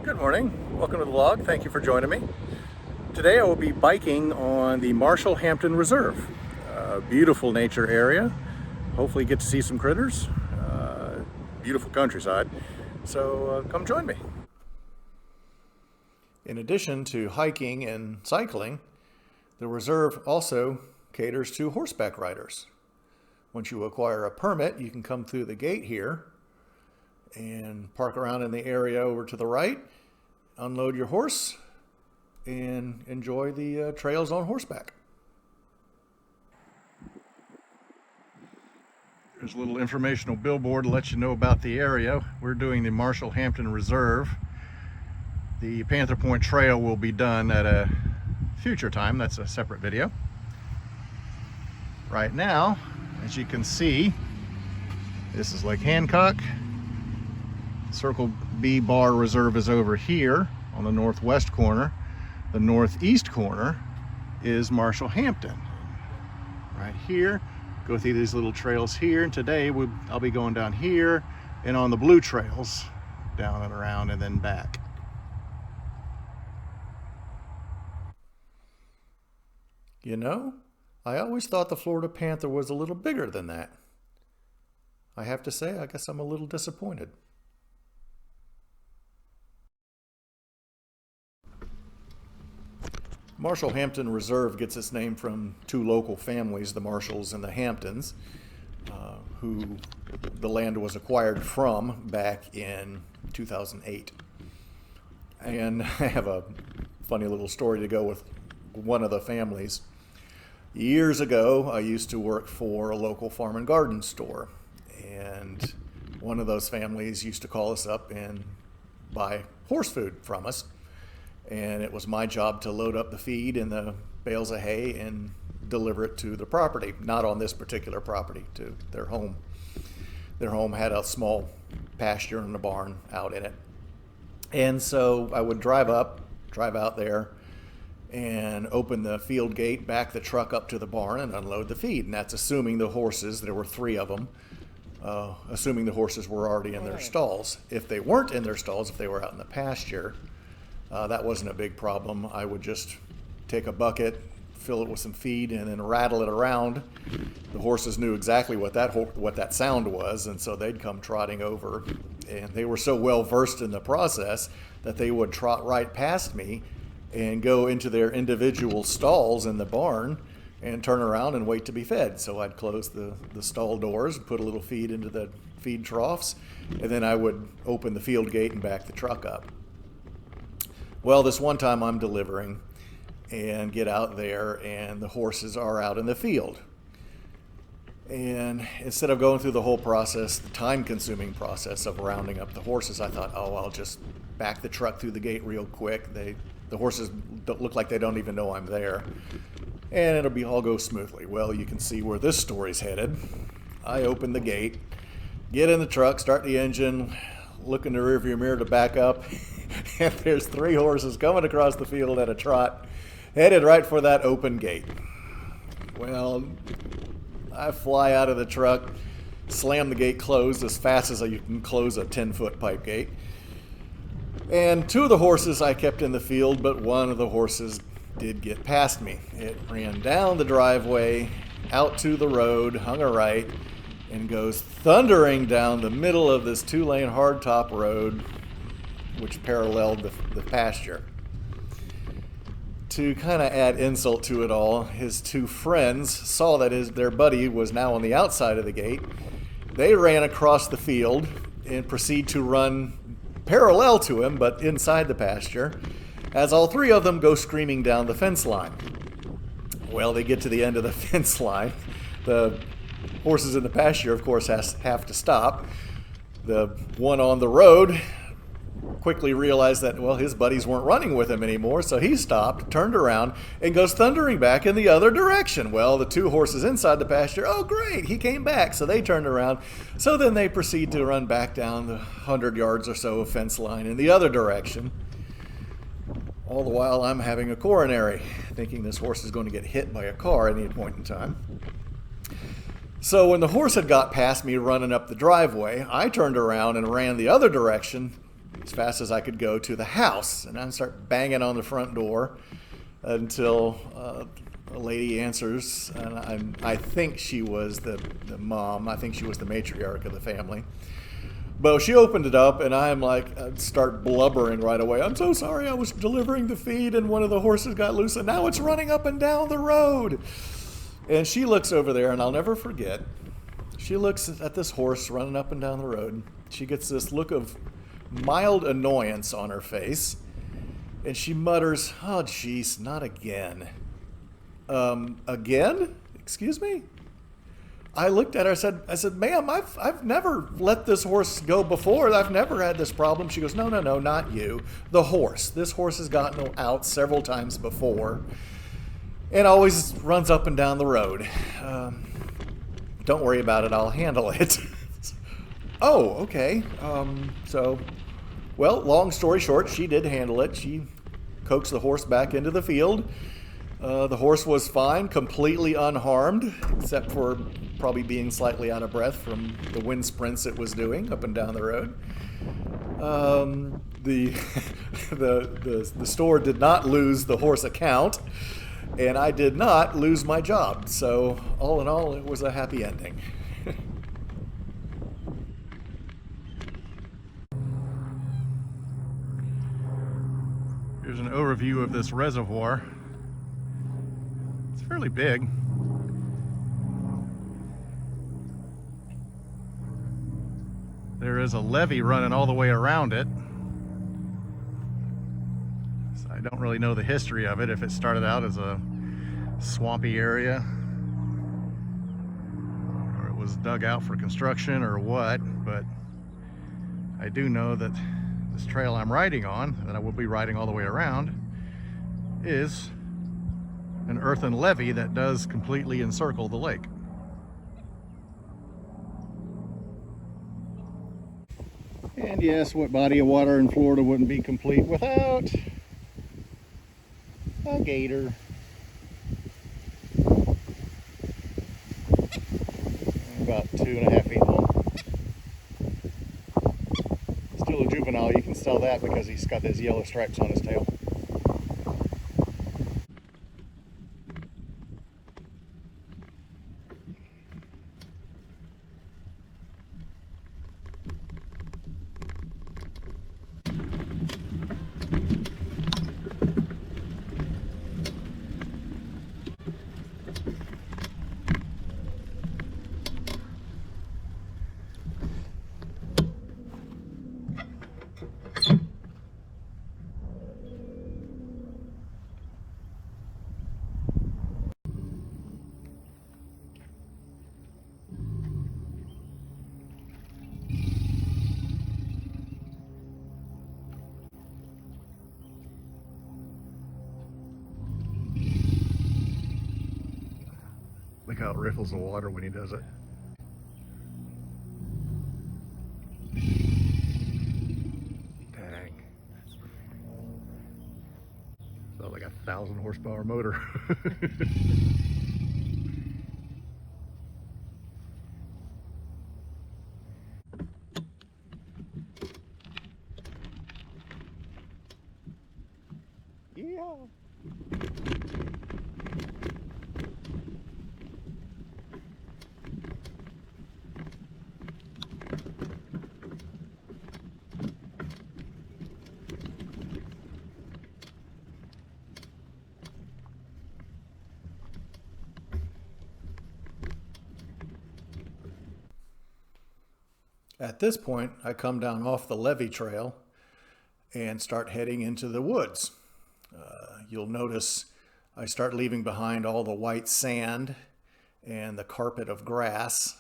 Good morning. Welcome to the vlog. Thank you for joining me. Today I will be biking on the Hampton Reserve. Beautiful nature area. Hopefully get to see some critters. Beautiful countryside. So come join me. In addition to hiking and cycling, the reserve also caters to horseback riders. Once you acquire a permit, you can come through the gate here and park around in the area over to the right, unload your horse, and enjoy the trails on horseback. There's a little informational billboard to let you know about the area. We're doing the Hampton Reserve. The Panther Point Trail will be done at a future time. That's a separate video. Right now, as you can see, this is Lake Hancock. Circle B Bar Reserve is over here on the northwest corner. The northeast corner is Hampton. Right here, go through these little trails here, and today I'll be going down here and on the blue trails, down and around and then back. You know, I always thought the Florida panther was a little bigger than that. I have to say, I guess I'm a little disappointed. Hampton Reserve gets its name from two local families, the Marshalls and the Hamptons, who the land was acquired from back in 2008. And I have a funny little story to go with one of the families. Years ago, I used to work for a local farm and garden store, and one of those families used to call us up and buy horse food from us. And it was my job to load up the feed in the bales of hay and deliver it to the property, not on this particular property, to their home. Their home had a small pasture and a barn out in it. And so I would drive out there and open the field gate, back the truck up to the barn and unload the feed. And that's assuming the horses, there were 3 of them, assuming the horses were already in their stalls. If they weren't in their stalls, if they were out in the pasture, that wasn't a big problem. I would just take a bucket, fill it with some feed, and then rattle it around. The horses knew exactly what that sound was, and so they'd come trotting over. And they were so well versed in the process that they would trot right past me and go into their individual stalls in the barn and turn around and wait to be fed. So I'd close the stall doors, put a little feed into the feed troughs, and then I would open the field gate and back the truck up. Well, this one time I'm delivering and get out there and the horses are out in the field. And instead of going through the whole process, the time-consuming process of rounding up the horses, I thought, oh, I'll just back the truck through the gate real quick. The horses don't look like they don't even know I'm there. And it'll all go smoothly. Well, you can see where this story's headed. I open the gate, get in the truck, start the engine, look in the rearview mirror to back up, and there's 3 horses coming across the field at a trot, headed right for that open gate. Well, I fly out of the truck, slam the gate closed as fast as you can close a 10-foot pipe gate. And 2 of the horses I kept in the field, but one of the horses did get past me. It ran down the driveway, out to the road, hung a right, and goes thundering down the middle of this 2-lane hardtop road, which paralleled the pasture. To kind of add insult to it all, his 2 friends saw that their buddy was now on the outside of the gate. They ran across the field and proceed to run parallel to him, but inside the pasture, as all 3 of them go screaming down the fence line. Well, they get to the end of the fence line. The horses in the pasture, of course, have to stop. The one on the road quickly realized that, well, his buddies weren't running with him anymore, so he stopped, turned around, and goes thundering back in the other direction. Well, the 2 horses inside the pasture, oh, great, he came back, so they turned around. So then they proceed to run back down the 100 yards or so of fence line in the other direction. All the while, I'm having a coronary, thinking this horse is going to get hit by a car at any point in time. So when the horse had got past me running up the driveway, I turned around and ran the other direction, as fast as I could go to the house, and I start banging on the front door until a lady answers, and I think she was the mom. I think she was the matriarch of the family. But she opened it up, and I'm like, I'd start blubbering right away. I'm so sorry, I was delivering the feed, and one of the horses got loose, and now it's running up and down the road. And she looks over there, and I'll never forget. She looks at this horse running up and down the road. She gets this look of mild annoyance on her face, and she mutters, "Oh, jeez, not again." Again? Excuse me? I looked at her, I said, "Ma'am, I've never let this horse go before. I've never had this problem." She goes, No, not you. The horse. This horse has gotten out several times before and always runs up and down the road. Don't worry about it. I'll handle it." Oh, okay. Well, long story short, she did handle it. She coaxed the horse back into the field. The horse was fine, completely unharmed, except for probably being slightly out of breath from the wind sprints it was doing up and down the road. The store did not lose the horse account, and I did not lose my job. So all in all, it was a happy ending. Here's an overview of this reservoir. It's fairly big. There is a levee running all the way around it. So I don't really know the history of it, if it started out as a swampy area or it was dug out for construction or what, but I do know that this trail I'm riding on, that I will be riding all the way around, is an earthen levee that does completely encircle the lake. And yes, what body of water in Florida wouldn't be complete without a gator? About 2.5 feet long. Still a juvenile, you can tell that because he's got those yellow stripes on his tail. Look how it riffles the water when he does it. Dang. So like a 1,000 horsepower motor. Yeah. At this point, I come down off the levee trail and start heading into the woods. You'll notice I start leaving behind all the white sand and the carpet of grass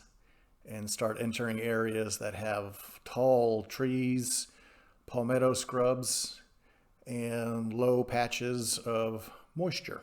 and start entering areas that have tall trees, palmetto scrubs, and low patches of moisture.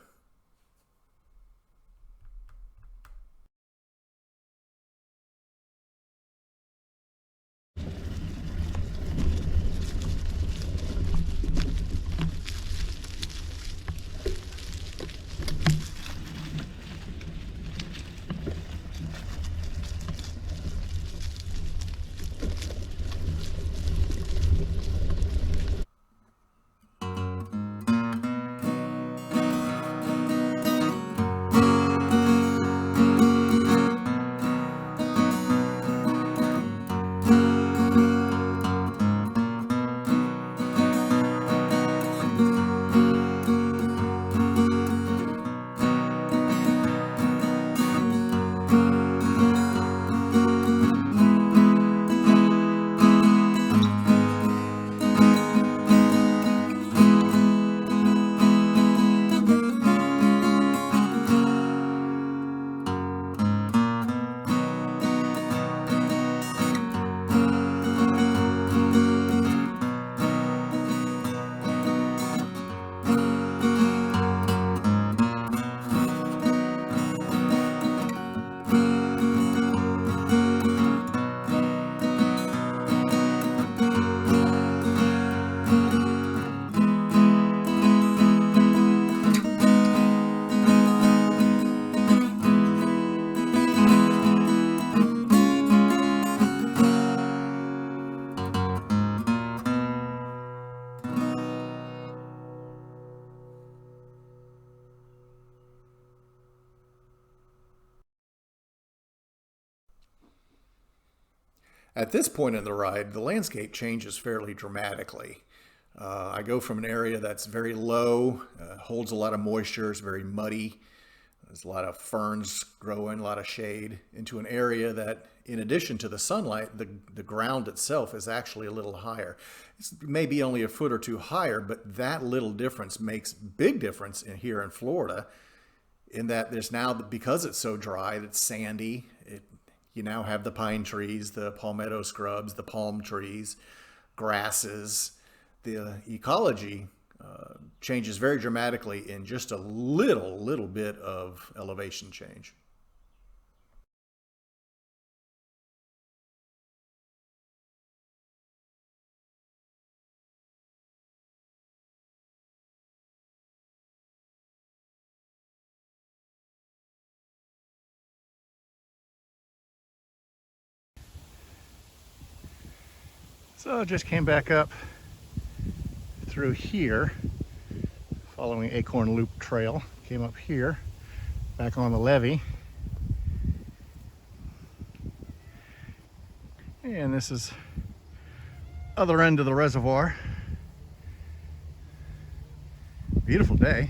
At this point in the ride, the landscape changes fairly dramatically. I go from an area that's very low, holds a lot of moisture, is very muddy. There's a lot of ferns growing, a lot of shade, into an area that, in addition to the sunlight, the ground itself is actually a little higher. It's maybe only a foot or two higher, but that little difference makes big difference here in Florida, in that there's now, because it's so dry, it's sandy, you now have the pine trees, the palmetto scrubs, the palm trees, grasses. The ecology changes very dramatically in just a little bit of elevation change. So I just came back up through here, following Acorn Loop Trail. Came up here, back on the levee. And this is other end of the reservoir. Beautiful day.